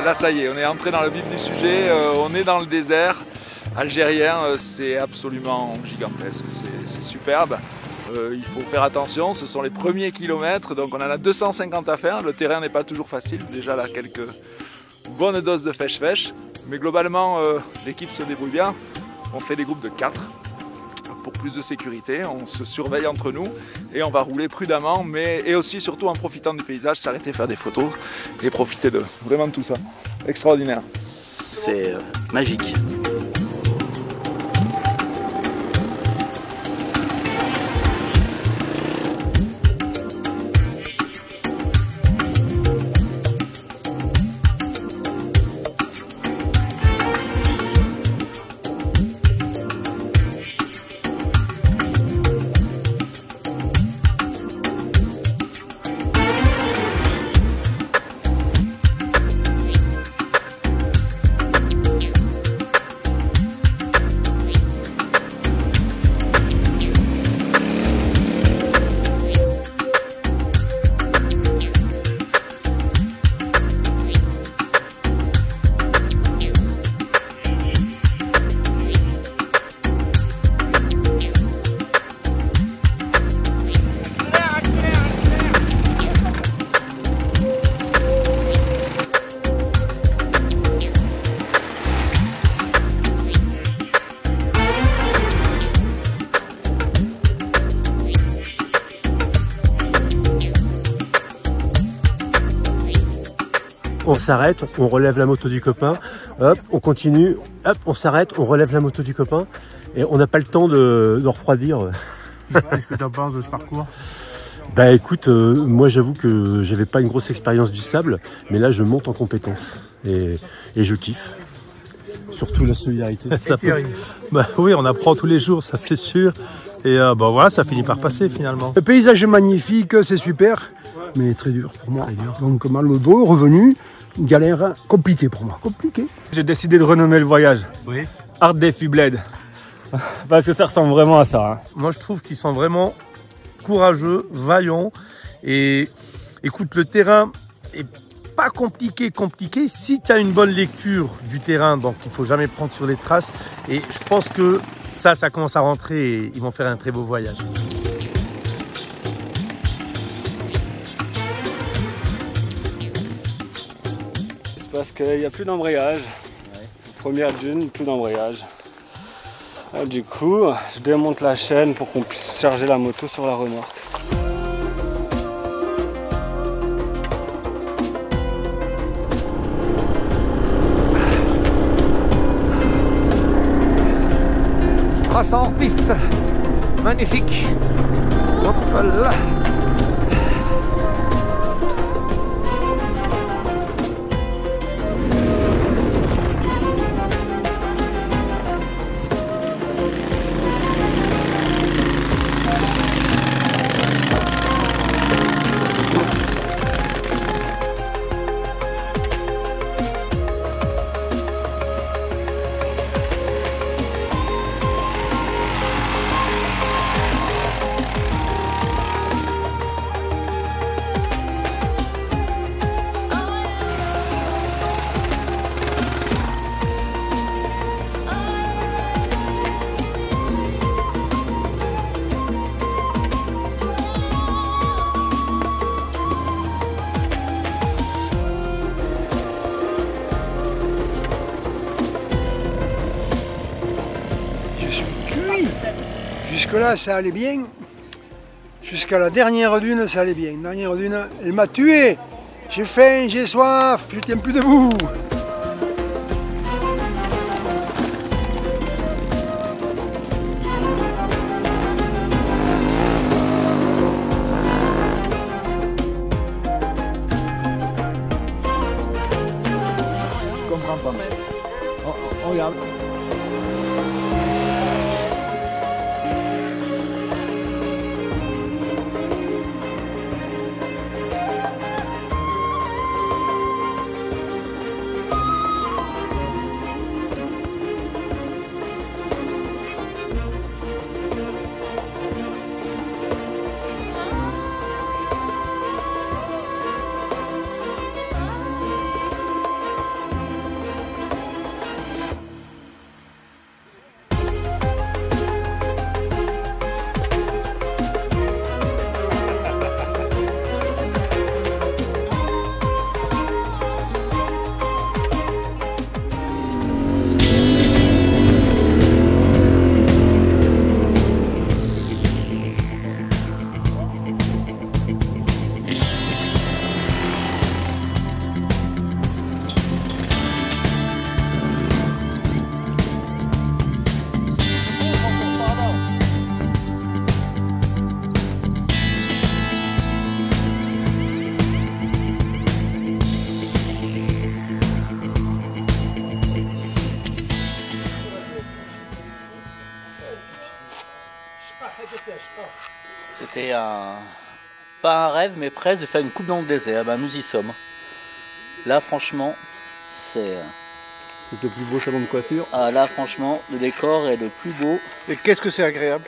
là ça y est, on est entré dans le vif du sujet, on est dans le désert algérien, c'est absolument gigantesque, c'est superbe. Il faut faire attention, ce sont les premiers kilomètres, donc on en a 250 à faire, le terrain n'est pas toujours facile, déjà là quelques bonnes doses de fèche-fèche, mais globalement l'équipe se débrouille bien, on fait des groupes de 4 pour plus de sécurité, on se surveille entre nous et on va rouler prudemment, et aussi surtout en profitant du paysage, s'arrêter faire des photos et profiter de vraiment tout ça, extraordinaire. C'est magique. On s'arrête, on relève la moto du copain, hop, on continue, hop, on s'arrête, on relève la moto du copain et on n'a pas le temps de refroidir. Qu'est-ce que tu en penses de ce parcours? Bah écoute, moi j'avoue que j'avais pas une grosse expérience du sable, mais là je monte en compétence et je kiffe. Surtout la solidarité. Bah oui, on apprend tous les jours, ça c'est sûr. Et bah voilà, ça finit par passer finalement. Le paysage est magnifique, c'est super, mais très dur pour moi. Donc mal au dos, revenu, une galère compliquée pour moi. Compliqué. J'ai décidé de renommer le voyage. Oui. Art Défi Bled. Parce que ça ressemble vraiment à ça. Hein. Moi je trouve qu'ils sont vraiment courageux, vaillants. Et écoute, le terrain est pas compliqué. Si tu as une bonne lecture du terrain, donc il faut jamais prendre sur les traces. Et je pense que ça commence à rentrer et ils vont faire un très beau voyage. C'est parce qu'il n'y a plus d'embrayage. Première dune, plus d'embrayage. Du coup, je démonte la chaîne pour qu'on puisse charger la moto sur la remorque. Hors piste, magnifique. Hop là. Jusque-là, ça allait bien. Jusqu'à la dernière dune, ça allait bien. La dernière dune, elle m'a tué. J'ai faim, j'ai soif, je tiens plus debout. Je comprends pas. On regarde. c'est pas un rêve, mais presque de faire une coupe dans le désert. Ben, nous y sommes. Là, franchement, c'est... C'est le plus beau salon de coiffure. Ah, là, franchement, le décor est le plus beau. Et qu'est-ce que c'est agréable.